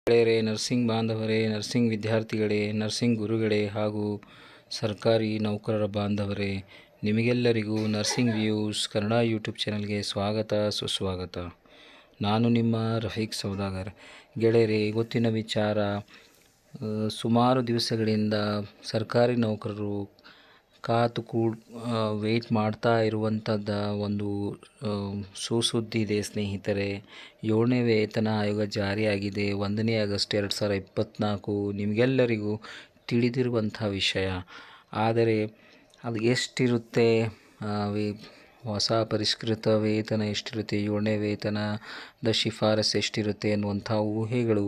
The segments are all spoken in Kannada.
ಗೆಳೆಯರೇ, ನರ್ಸಿಂಗ್ ಬಾಂಧವರೇ, ನರ್ಸಿಂಗ್ ವಿದ್ಯಾರ್ಥಿಗಳೇ, ನರ್ಸಿಂಗ್ ಗುರುಗಳೇ ಹಾಗೂ ಸರ್ಕಾರಿ ನೌಕರರ ಬಾಂಧವರೇ, ನಿಮಗೆಲ್ಲರಿಗೂ ನರ್ಸಿಂಗ್ ವ್ಯೂಸ್ ಕನ್ನಡ ಯೂಟ್ಯೂಬ್ ಚಾನಲ್ಗೆ ಸ್ವಾಗತ ಸುಸ್ವಾಗತ. ನಾನು ನಿಮ್ಮ ರಫೀಕ್ ಸೌದಾಗರ್. ಗೆಳೆಯರೇ, ಇವತ್ತಿನ ವಿಚಾರ, ಸುಮಾರು ದಿವಸಗಳಿಂದ ಸರ್ಕಾರಿ ನೌಕರರು ಕಾತು ವೆಯ್ಟ್ ಮಾಡ್ತಾ ಇರುವಂಥದ್ದು ಒಂದು ಸುದ್ದಿ ಇದೆ ಸ್ನೇಹಿತರೆ. 7ನೇ ವೇತನ ಆಯೋಗ ಜಾರಿಯಾಗಿದೆ 1ನೇ ಆಗಸ್ಟ್ 2024. ನಿಮಗೆಲ್ಲರಿಗೂ ತಿಳಿದಿರುವಂಥ ವಿಷಯ. ಆದರೆ ಅದು ಎಷ್ಟಿರುತ್ತೆ, ಹೊಸ ಪರಿಷ್ಕೃತ ವೇತನ ಎಷ್ಟಿರುತ್ತೆ, 7ನೇ ವೇತನದ ಶಿಫಾರಸು ಎಷ್ಟಿರುತ್ತೆ ಅನ್ನುವಂಥ ಊಹೆಗಳು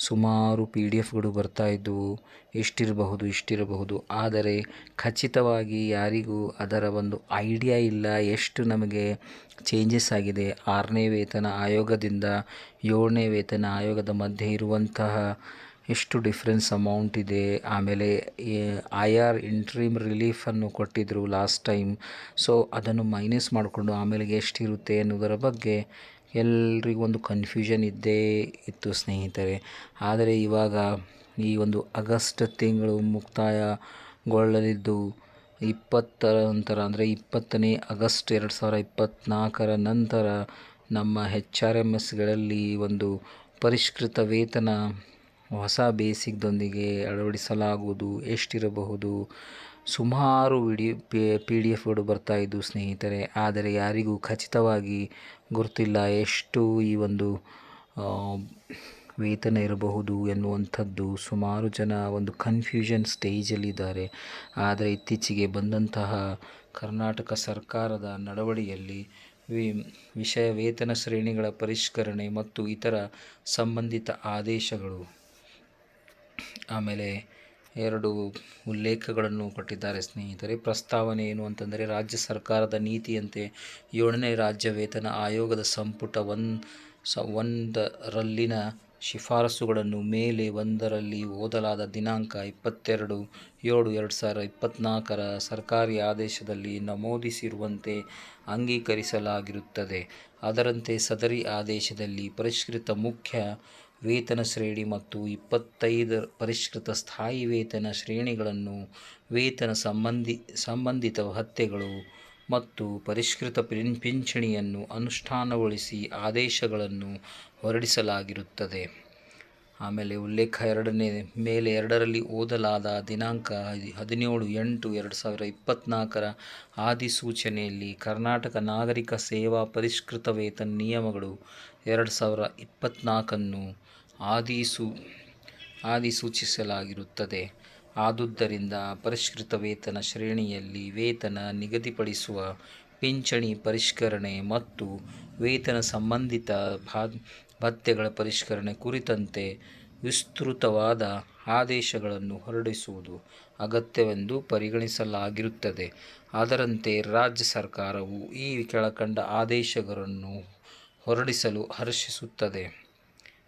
ಸುಮಾರು PDF ಬರ್ತಾಯಿದ್ದವು. ಇಷ್ಟಿರಬಹುದು. ಆದರೆ ಖಚಿತವಾಗಿ ಯಾರಿಗೂ ಅದರ ಒಂದು ಐಡಿಯಾ ಇಲ್ಲ, ಎಷ್ಟು ನಮಗೆ ಚೇಂಜಸ್ ಆಗಿದೆ 6ನೇ ವೇತನ ಆಯೋಗದಿಂದ 7ನೇ ವೇತನ ಆಯೋಗದ ಮಧ್ಯೆ ಇರುವಂತಹ ಎಷ್ಟು ಡಿಫ್ರೆನ್ಸ್ ಅಮೌಂಟ್ ಇದೆ. ಆಮೇಲೆ IR ಇಂಟ್ರೀಮ್ ರಿಲೀಫನ್ನು ಕೊಟ್ಟಿದ್ದರು ಲಾಸ್ಟ್ ಟೈಮ್. ಸೊ ಅದನ್ನು ಮೈನಸ್ ಮಾಡಿಕೊಂಡು ಆಮೇಲೆ ಎಷ್ಟಿರುತ್ತೆ ಅನ್ನೋದರ ಬಗ್ಗೆ ಎಲ್ರಿಗೂ ಒಂದು ಕನ್ಫ್ಯೂಷನ್ ಇದ್ದೇ ಇತ್ತು ಸ್ನೇಹಿತರೆ. ಆದರೆ ಇವಾಗ ಈ ಒಂದು ಆಗಸ್ಟ್ ತಿಂಗಳು ಮುಕ್ತಾಯಗೊಳ್ಳಲಿದ್ದು 20ರ ನಂತರ, ಅಂದರೆ 20ನೇ ಆಗಸ್ಟ್ 2024 ನಂತರ ನಮ್ಮ HRMSಗಳಲ್ಲಿ ಒಂದು ಪರಿಷ್ಕೃತ ವೇತನ ಹೊಸ ಬೇಸಿಕ್ದೊಂದಿಗೆ ಅಳವಡಿಸಲಾಗುವುದು. ಎಷ್ಟಿರಬಹುದು, ಸುಮಾರು PDF ಬರ್ತಾಯಿದ್ದು ಸ್ನೇಹಿತರೆ. ಆದರೆ ಯಾರಿಗೂ ಖಚಿತವಾಗಿ ಗೊತ್ತಿಲ್ಲ ಎಷ್ಟು ಈ ಒಂದು ವೇತನ ಇರಬಹುದು ಎನ್ನುವಂಥದ್ದು. ಸುಮಾರು ಜನ ಒಂದು ಕನ್ಫ್ಯೂಷನ್ ಸ್ಟೇಜಲ್ಲಿದ್ದಾರೆ. ಆದರೆ ಇತ್ತೀಚೆಗೆ ಬಂದಂತಹ ಕರ್ನಾಟಕ ಸರ್ಕಾರದ ನಡವಳಿಕೆಯಲ್ಲಿ ವಿಷಯ ವೇತನ ಶ್ರೇಣಿಗಳ ಪರಿಷ್ಕರಣೆ ಮತ್ತು ಇತರ ಸಂಬಂಧಿತ ಆದೇಶಗಳು, ಆಮೇಲೆ 2 ಉಲ್ಲೇಖಗಳನ್ನು ಕೊಟ್ಟಿದ್ದಾರೆ ಸ್ನೇಹಿತರೆ. ಪ್ರಸ್ತಾವನೆ ಏನು ಅಂತಂದರೆ, ರಾಜ್ಯ ಸರ್ಕಾರದ ನೀತಿಯಂತೆ 7ನೇ ರಾಜ್ಯ ವೇತನ ಆಯೋಗದ ಸಂಪುಟ 1ರಲ್ಲಿನ ಶಿಫಾರಸುಗಳನ್ನು ಮೇಲೆ 1ರಲ್ಲಿ ಓದಲಾದ ದಿನಾಂಕ 22/7/2024 ಸರ್ಕಾರಿ ಆದೇಶದಲ್ಲಿ ನಮೂದಿಸಿರುವಂತೆ ಅಂಗೀಕರಿಸಲಾಗಿರುತ್ತದೆ. ಅದರಂತೆ ಸದರಿ ಆದೇಶದಲ್ಲಿ ಪರಿಷ್ಕೃತ ಮುಖ್ಯ ವೇತನ ಶ್ರೇಣಿ ಮತ್ತು 25 ಪರಿಷ್ಕೃತ ಸ್ಥಾಯಿ ವೇತನ ಶ್ರೇಣಿಗಳನ್ನು, ವೇತನ ಸಂಬಂಧಿತ ಭತ್ಯೆಗಳು ಮತ್ತು ಪರಿಷ್ಕೃತ ಪಿಂಚಣಿಯನ್ನು ಅನುಷ್ಠಾನಗೊಳಿಸಿ ಆದೇಶಗಳನ್ನು ಹೊರಡಿಸಲಾಗಿರುತ್ತದೆ. ಆಮೇಲೆ ಉಲ್ಲೇಖ 2ನೇ ಮೇಲೆ 2ರಲ್ಲಿ ಓದಲಾದ ದಿನಾಂಕ 17/8/2024 ಅಧಿಸೂಚನೆಯಲ್ಲಿ ಕರ್ನಾಟಕ ನಾಗರಿಕ ಸೇವಾ ಪರಿಷ್ಕೃತ ವೇತನ ನಿಯಮಗಳು 2024 ಅಧಿಸೂಚಿಸಲಾಗಿರುತ್ತದೆ. ಆದುದರಿಂದ ಪರಿಷ್ಕೃತ ವೇತನ ಶ್ರೇಣಿಯಲ್ಲಿ ವೇತನ ನಿಗದಿಪಡಿಸುವ, ಪಿಂಚಣಿ ಪರಿಷ್ಕರಣೆ ಮತ್ತು ವೇತನ ಸಂಬಂಧಿತ ಭತ್ಯೆಗಳ ಪರಿಷ್ಕರಣೆ ಕುರಿತಂತೆ ವಿಸ್ತೃತವಾದ ಆದೇಶಗಳನ್ನು ಹೊರಡಿಸುವುದು ಅಗತ್ಯವೆಂದು ಪರಿಗಣಿಸಲಾಗಿರುತ್ತದೆ. ಅದರಂತೆ ರಾಜ್ಯ ಸರ್ಕಾರವು ಈ ಕೆಳಕಂಡ ಆದೇಶಗಳನ್ನು ಹೊರಡಿಸಲು ಹರ್ಷಿಸುತ್ತದೆ.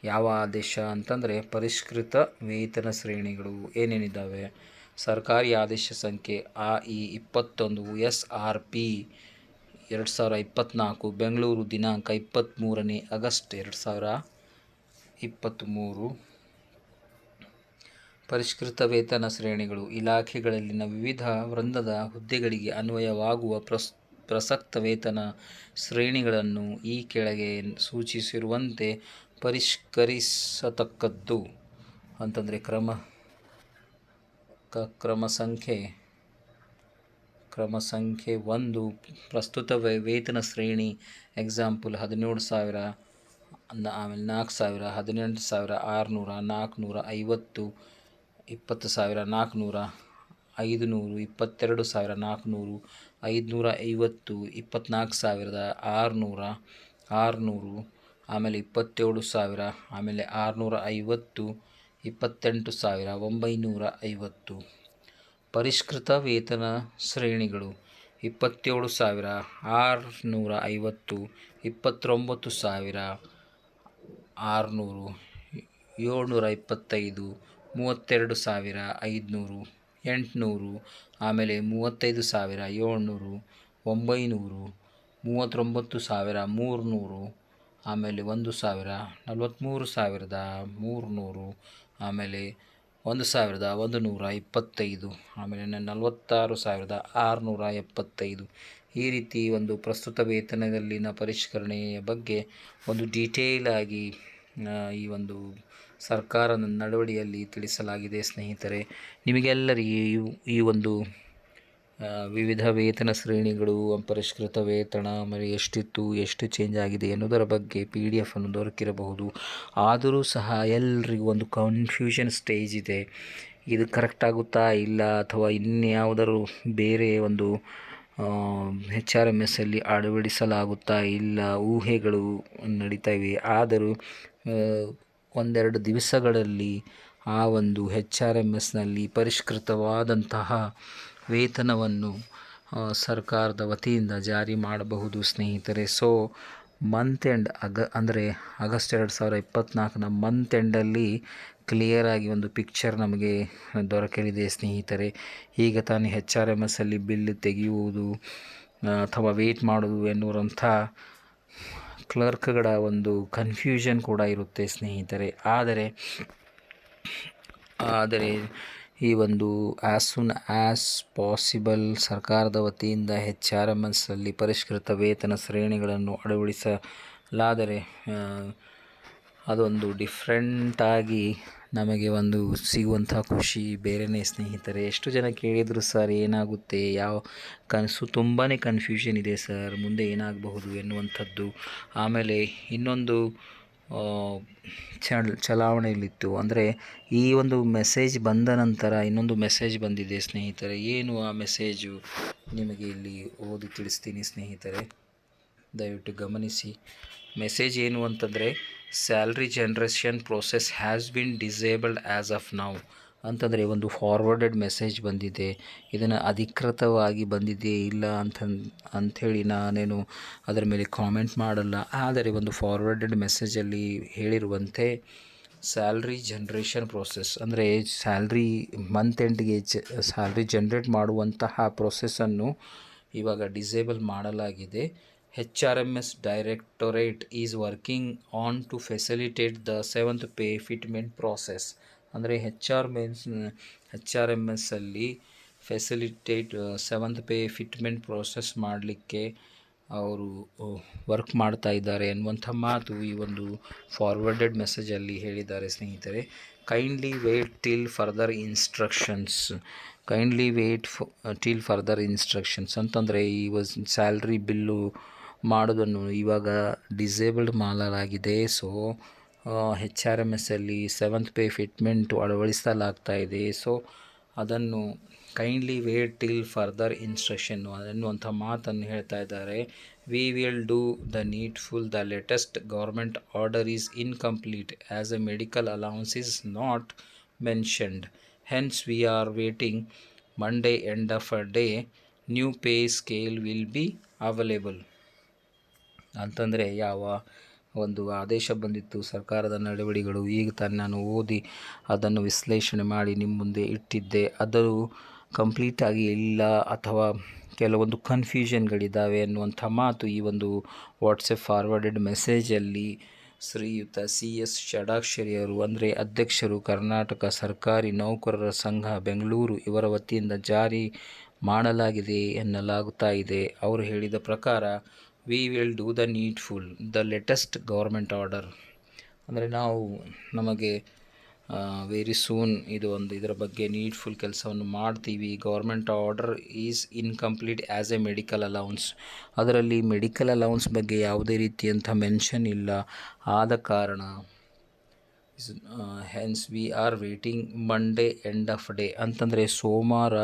ಯಾವ ಆದೇಶ ಅಂತಂದರೆ, ಪರಿಷ್ಕೃತ ವೇತನ ಶ್ರೇಣಿಗಳು ಏನೇನಿದ್ದಾವೆ: ಸರ್ಕಾರಿ ಆದೇಶ ಸಂಖ್ಯೆ AE 21 SRP 2024, ಬೆಂಗಳೂರು, ದಿನಾಂಕ 23ನೇ ಆಗಸ್ಟ್ 2023. ಪರಿಷ್ಕೃತ ವೇತನ ಶ್ರೇಣಿಗಳು ಇಲಾಖೆಗಳಲ್ಲಿನ ವಿವಿಧ ವೃಂದದ ಹುದ್ದೆಗಳಿಗೆ ಅನ್ವಯವಾಗುವ ಪ್ರಸಕ್ತ ವೇತನ ಶ್ರೇಣಿಗಳನ್ನು ಈ ಕೆಳಗೆ ಸೂಚಿಸಿರುವಂತೆ ಪರಿಷ್ಕರಿಸತಕ್ಕದ್ದು. ಅಂತಂದರೆ ಕ್ರಮ ಸಂಖ್ಯೆ 1 ಪ್ರಸ್ತುತ ವೇತನ ಶ್ರೇಣಿ. ಎಕ್ಸಾಂಪಲ್ 17,000, ಆಮೇಲೆ 4,000, 18,600, 450, 20,400, 500, 22,400, 550, 24,600, 600, ಆಮೇಲೆ 27,000, ಆಮೇಲೆ 650, 28,950. ಪರಿಷ್ಕೃತ ವೇತನ ಶ್ರೇಣಿಗಳು 27,650, 29,600, 725, 32,500, 800, ಆಮೇಲೆ 35,700, 900, 39,300, ಆಮೇಲೆ 1,43,300, ಆಮೇಲೆ 1,125, ಆಮೇಲೆ 46,675. ಈ ರೀತಿ ಒಂದು ಪ್ರಸ್ತುತ ವೇತನದಲ್ಲಿನ ಪರಿಷ್ಕರಣೆಯ ಬಗ್ಗೆ ಒಂದು ಡೀಟೇಲ್ ಆಗಿ ಈ ಒಂದು ಸರ್ಕಾರದ ನಡವಳಿಯಲ್ಲಿ ತಿಳಿಸಲಾಗಿದೆ ಸ್ನೇಹಿತರೆ. ನಿಮಗೆಲ್ಲರಿಗೆ ಈ ಒಂದು ವಿವಿಧ ವೇತನ ಶ್ರೇಣಿಗಳು, ಪರಿಷ್ಕೃತ ವೇತನ ಆಮೇಲೆ ಎಷ್ಟಿತ್ತು, ಎಷ್ಟು ಚೇಂಜ್ ಆಗಿದೆ ಎನ್ನುವುದರ ಬಗ್ಗೆ PDF ಅನ್ನು ದೊರಕಿರಬಹುದು. ಆದರೂ ಸಹ ಎಲ್ರಿಗೂ ಒಂದು ಕನ್ಫ್ಯೂಷನ್ ಸ್ಟೇಜ್ ಇದೆ. ಇದು ಕರೆಕ್ಟ್ ಆಗುತ್ತಾ ಇಲ್ಲ, ಅಥವಾ ಇನ್ಯಾವುದಾದ್ರು ಬೇರೆ ಒಂದು HRMS ಅಲ್ಲಿ ಅಳವಡಿಸಲಾಗುತ್ತಾ ಇಲ್ಲ, ಊಹೆಗಳು ನಡೀತಾ ಇವೆ. ಆದರೂ ಒಂದೆರಡು ದಿವಸಗಳಲ್ಲಿ ಆ ಒಂದು HRMSನಲ್ಲಿ ಪರಿಷ್ಕೃತವಾದಂತಹ ವೇತನವನ್ನು ಸರ್ಕಾರದ ವತಿಯಿಂದ ಜಾರಿ ಮಾಡಬಹುದು ಸ್ನೇಹಿತರೆ. ಸೊ ಮಂತ್ ಎಂಡ್ ಅಂದರೆ ಆಗಸ್ಟ್ 2024ನ ಮಂತ್ ಎಂಡಲ್ಲಿ ಕ್ಲಿಯರಾಗಿ ಒಂದು ಪಿಕ್ಚರ್ ನಮಗೆ ದೊರಕಲಿದೆ ಸ್ನೇಹಿತರೆ. ಈಗ ತಾನೇ HRMS ಅಲ್ಲಿ ಬಿಲ್ ತೆಗೆಯುವುದು ಅಥವಾ ವೇಟ್ ಮಾಡೋದು ಎನ್ನುವಂಥ ಕ್ಲರ್ಕ್ಗಳ ಒಂದು ಕನ್ಫ್ಯೂಷನ್ ಕೂಡ ಇರುತ್ತೆ ಸ್ನೇಹಿತರೆ. ಆದರೆ ಈ ಒಂದು ಆ್ಯಸ್ ಸೂನ್ ಆ್ಯಸ್ ಪಾಸಿಬಲ್ ಸರ್ಕಾರದ ವತಿಯಿಂದ HRMS ಅಲ್ಲಿ ಪರಿಷ್ಕೃತ ವೇತನ ಶ್ರೇಣಿಗಳನ್ನು ಅಳವಡಿಸಲಾದರೆ ಅದೊಂದು ಡಿಫ್ರೆಂಟಾಗಿ ನಮಗೆ ಒಂದು ಸಿಗುವಂಥ ಖುಷಿ ಬೇರೆಯೇ ಸ್ನೇಹಿತರೆ. ಎಷ್ಟು ಜನ ಕೇಳಿದರು, ಸರ್ ಏನಾಗುತ್ತೆ, ಯಾವ ತುಂಬಾ ಕನ್ಫ್ಯೂಷನ್ ಇದೆ ಸರ್, ಮುಂದೆ ಏನಾಗಬಹುದು ಎನ್ನುವಂಥದ್ದು. ಆಮೇಲೆ ಇನ್ನೊಂದು ಚಲಾವಣೆಯಲ್ಲಿತ್ತು, ಅಂದರೆ ಈ ಒಂದು ಮೆಸೇಜ್ ಬಂದ ನಂತರ ಇನ್ನೊಂದು ಮೆಸೇಜ್ ಬಂದಿದೆ ಸ್ನೇಹಿತರೆ. ಏನು ಆ ಮೆಸೇಜು ನಿಮಗೆ ಇಲ್ಲಿ ಓದಿ ತಿಳಿಸ್ತೀನಿ ಸ್ನೇಹಿತರೆ, ದಯವಿಟ್ಟು ಗಮನಿಸಿ. ಮೆಸೇಜ್ ಏನು ಅಂತಂದರೆ, salary generation process has been disabled as of now ಅಂತಂದರೆ ಒಂದು ಫಾರ್ವರ್ಡೆಡ್ ಮೆಸೇಜ್ ಬಂದಿದೆ. ಇದನ್ನು ಅಧಿಕೃತವಾಗಿ ಬಂದಿದೆಯೇ ಇಲ್ಲ ಅಂಥೇಳಿ ನಾನೇನು ಅದರ ಮೇಲೆ ಕಾಮೆಂಟ್ ಮಾಡಲ್ಲ. ಆದರೆ ಒಂದು ಫಾರ್ವರ್ಡೆಡ್ ಮೆಸೇಜಲ್ಲಿ ಹೇಳಿರುವಂತೆ ಸ್ಯಾಲ್ರಿ ಜನ್ರೇಷನ್ ಪ್ರೋಸೆಸ್ ಅಂದರೆ ಸ್ಯಾಲ್ರಿ ಮಂತ್ ಎಂಡ್ಗೆ ಸ್ಯಾಲ್ರಿ ಜನ್ರೇಟ್ ಮಾಡುವಂತಹ ಪ್ರೋಸೆಸ್ಸನ್ನು ಇವಾಗ ಡಿಸೇಬಲ್ ಮಾಡಲಾಗಿದೆ. HRMS directorate is working on to facilitate the 7th pay fitment process. ಅಂದರೆ HRMS ಅಲ್ಲಿ facilitate 7th pay fitment process ಮಾಡಲಿಕ್ಕೆ ಅವರು ವರ್ಕ್ ಮಾಡ್ತಾ ಇದ್ದಾರೆ ಎನ್ನುವಂಥ ಮಾತು ಈ ಒಂದು ಫಾರ್ವರ್ಡೆಡ್ ಮೆಸೇಜಲ್ಲಿ ಹೇಳಿದ್ದಾರೆ ಸ್ನೇಹಿತರೆ. Kindly wait till further instructions ಅಂತಂದರೆ ಈ ಸ್ಯಾಲ್ರಿ ಬಿಲ್ಲು ಮಾಡೋದನ್ನು ಇವಾಗ ಡಿಸೇಬಲ್ಡ್ ಮಾಡಲಾಗಿದೆ. ಸೊ HRMS ಅಲ್ಲಿ 7th ಪೇ ಫಿಟ್ಮೆಂಟು ಅಳವಡಿಸಲಾಗ್ತಾ ಇದೆ. ಸೊ ಅದನ್ನು kindly wait till further instruction ಅನ್ನುವಂಥ ಮಾತನ್ನು ಹೇಳ್ತಾ ಇದ್ದಾರೆ. We will do the needful. The latest government order is incomplete as a medical allowance is not mentioned. Hence we are waiting. Monday end of a day new pay scale will be available ಅಂತಂದರೆ ಯಾವ ಒಂದು ಆದೇಶ ಬಂದಿತ್ತು ಸರ್ಕಾರದ ನಡೆವಳಿಗಳು, ಈಗ ತಾನು ನಾನು ಓದಿ ಅದನ್ನು ವಿಶ್ಲೇಷಣೆ ಮಾಡಿ ನಿಮ್ಮ ಮುಂದೆ ಇಟ್ಟಿದ್ದೆ. ಅದು ಕಂಪ್ಲೀಟಾಗಿ ಇಲ್ಲ ಅಥವಾ ಕೆಲವೊಂದು ಕನ್ಫ್ಯೂಷನ್ಗಳಿದ್ದಾವೆ ಅನ್ನುವಂಥ ಮಾತು ಈ ಒಂದು ವಾಟ್ಸಪ್ ಫಾರ್ವರ್ಡೆಡ್ ಮೆಸೇಜಲ್ಲಿ ಶ್ರೀಯುತ CS ಷಡಾಕ್ಷರಿಯವರು ಅಂದರೆ ಅಧ್ಯಕ್ಷರು, ಕರ್ನಾಟಕ ಸರ್ಕಾರಿ ನೌಕರರ ಸಂಘ ಬೆಂಗಳೂರು ಇವರ ವತಿಯಿಂದ ಜಾರಿ ಮಾಡಲಾಗಿದೆ ಎನ್ನಲಾಗುತ್ತಾ ಇದೆ. ಅವರು ಹೇಳಿದ ಪ್ರಕಾರ V will do the needful. The latest government order ಅಂದರೆ ನಮಗೆ ವೆರಿ ಸೂನ್ ಇದರ ಬಗ್ಗೆ ನೀಡ್ಫುಲ್ ಕೆಲಸವನ್ನು ಮಾಡ್ತೀವಿ. Government order is incomplete as a medical allowance. ಅದರಲ್ಲಿ ಮೆಡಿಕಲ್ ಅಲೌನ್ಸ್ ಬಗ್ಗೆ ಯಾವುದೇ ರೀತಿಯಂಥ ಮೆನ್ಷನ್ ಇಲ್ಲ. ಆದ ಕಾರಣ hence we are waiting Monday end of day ಅಂತಂದರೆ ಸೋಮವಾರ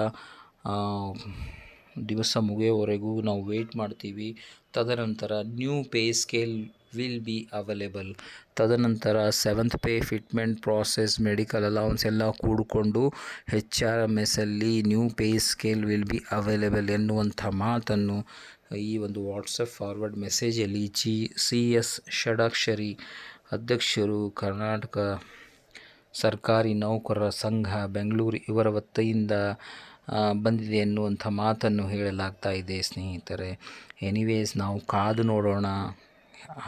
ದಿವಸ ಮುಗಿಯೋವರೆಗೂ ನಾವು ವೆಯ್ಟ್ ಮಾಡ್ತೀವಿ. ತದನಂತರ new pay scale will be available. ತದನಂತರ 7th pay fitment process, medical allowance ಎಲ್ಲ ಕೂಡಿಕೊಂಡು HRMS ಅಲ್ಲಿ new pay scale will be available ಎನ್ನುವಂಥ ಮಾತನ್ನು ಈ ಒಂದು ವಾಟ್ಸಪ್ ಫಾರ್ವರ್ಡ್ ಮೆಸೇಜಲ್ಲಿ CS ಷಡಾಕ್ಷರಿ ಅಧ್ಯಕ್ಷರು, ಕರ್ನಾಟಕ ಸರ್ಕಾರಿ ನೌಕರರ ಸಂಘ ಬೆಂಗಳೂರು ಇವರ ವತಿಯಿಂದ ಬಂದಿದೆ ಎನ್ನುವಂಥ ಮಾತನ್ನು ಹೇಳಲಾಗ್ತಾ ಇದೆ ಸ್ನೇಹಿತರೆ. ಎನಿವೇಸ್ ನಾವು ಕಾದು ನೋಡೋಣ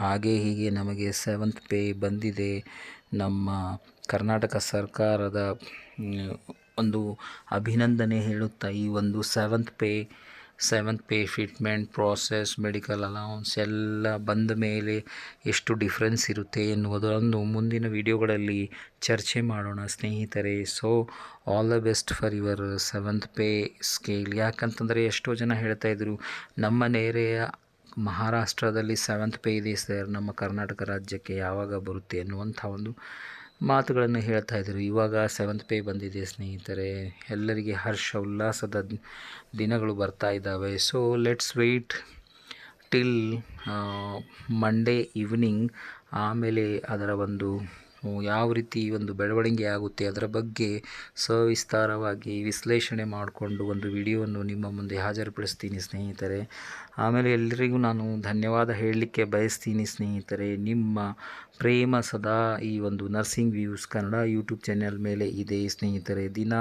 ಹಾಗೆ ಹೀಗೆ ನಮಗೆ 7th ಪೇ ಬಂದಿದೆ. ನಮ್ಮ ಕರ್ನಾಟಕ ಸರ್ಕಾರದ ಒಂದು ಅಭಿನಂದನೆ ಹೇಳುತ್ತಾ ಈ ಒಂದು 7th pay fitment process medical allowance ಎಲ್ಲ ಬಂದ ಮೇಲೆ ಎಷ್ಟು ಡಿಫ್ರೆನ್ಸ್ ಇರುತ್ತೆ ಎನ್ನುವುದನ್ನು ಮುಂದಿನ ವಿಡಿಯೋಗಳಲ್ಲಿ ಚರ್ಚೆ ಮಾಡೋಣ ಸ್ನೇಹಿತರೆ. So all the best for your 7th pay scale. ಯಾಕಂತಂದರೆ ಎಷ್ಟೋ ಜನ ಹೇಳ್ತಾಯಿದ್ರು ನಮ್ಮ ನೆರೆಯ ಮಹಾರಾಷ್ಟ್ರದಲ್ಲಿ 7th ಪೇ ಇದೆ ಸರ್, ನಮ್ಮ ಕರ್ನಾಟಕ ರಾಜ್ಯಕ್ಕೆ ಯಾವಾಗ ಬರುತ್ತೆ ಅನ್ನುವಂಥ ಒಂದು ಮಾತುಗಳನ್ನು ಹೇಳ್ತಾಯಿದ್ರು. ಇವಾಗ 7th ಪೇ ಬಂದಿದೆ ಸ್ನೇಹಿತರೆ, ಎಲ್ಲರಿಗೆ ಹರ್ಷ ಉಲ್ಲಾಸದ ದಿನಗಳು ಬರ್ತಾ ಇದ್ದಾವೆ. So let's wait till Monday evening. ಆಮೇಲೆ ಅದರ ಒಂದು ಯಾವ ರೀತಿ ಒಂದು ಬೆಳವಣಿಗೆ ಆಗುತ್ತೆ ಅದರ ಬಗ್ಗೆ ಸವಿಸ್ತಾರವಾಗಿ ವಿಶ್ಲೇಷಣೆ ಮಾಡಿಕೊಂಡು ಒಂದು ವಿಡಿಯೋವನ್ನು ನಿಮ್ಮ ಮುಂದೆ ಹಾಜರುಪಡಿಸ್ತೀನಿ ಸ್ನೇಹಿತರೆ. ಆಮೇಲೆ ಎಲ್ಲರಿಗೂ ನಾನು ಧನ್ಯವಾದ ಹೇಳಲಿಕ್ಕೆ ಬಯಸ್ತೀನಿ ಸ್ನೇಹಿತರೆ. ನಿಮ್ಮ ಪ್ರೇಮ ಸದಾ ಈ ಒಂದು nursing views Kannada YouTube channel ಮೇಲೆ ಇದೆ ಸ್ನೇಹಿತರೆ. ದಿನ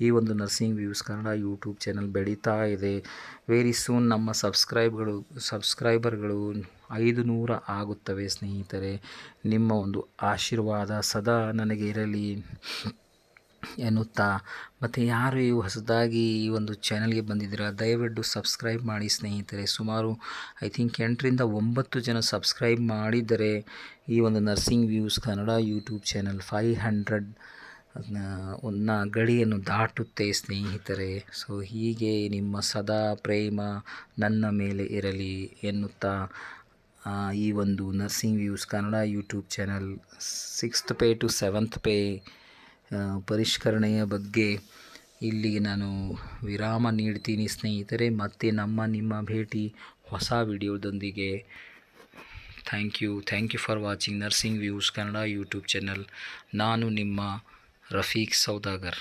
ಈ ಒಂದು nursing views Kannada YouTube channel ಬೆಳೀತಾ ಇದೆ. ವೆರಿ ಸೂನ್ ನಮ್ಮ ಸಬ್ಸ್ಕ್ರೈಬರ್ಗಳು 500 ಆಗುತ್ತವೆ ಸ್ನೇಹಿತರೆ. ನಿಮ್ಮ ಒಂದು ಆಶೀರ್ವಾದ ಸದಾ ನನಗೆ ಇರಲಿ ಎನ್ನುತ್ತಾ, ಮತ್ತು ಯಾರು ಈ ಹೊಸದಾಗಿ ಈ ಒಂದು ಚಾನಲ್ಗೆ ಬಂದಿದ್ದೀರಾ ದಯವಿಟ್ಟು ಸಬ್ಸ್ಕ್ರೈಬ್ ಮಾಡಿ ಸ್ನೇಹಿತರೆ. ಸುಮಾರು ಐ ಥಿಂಕ್ 8ರಿಂದ 9 ಜನ ಸಬ್ಸ್ಕ್ರೈಬ್ ಮಾಡಿದರೆ ಈ ಒಂದು nursing views Kannada YouTube channel 500 ಗಡಿಯನ್ನು ದಾಟುತ್ತೆ ಸ್ನೇಹಿತರೆ. ಸೊ ಹೀಗೆ ನಿಮ್ಮ ಸದಾ ಪ್ರೇಮ ನನ್ನ ಮೇಲೆ ಇರಲಿ ಎನ್ನುತ್ತಾ ಈ ಒಂದು nursing views Kannada YouTube channel 6th pay to 7th pay ಪರಿಷ್ಕರಣೆಯ ಬಗ್ಗೆ ಇಲ್ಲಿಗೆ ನಾನು ವಿರಾಮ ನೀಡ್ತೀನಿ ಸ್ನೇಹಿತರೆ. ಮತ್ತು ನಿಮ್ಮ ಭೇಟಿ ಹೊಸ ವಿಡಿಯೋದೊಂದಿಗೆ. Thank you for watching nursing views Kannada YouTube channel. ನಾನು ನಿಮ್ಮ ರಫೀಕ್ ಸೌದಾಗರ್.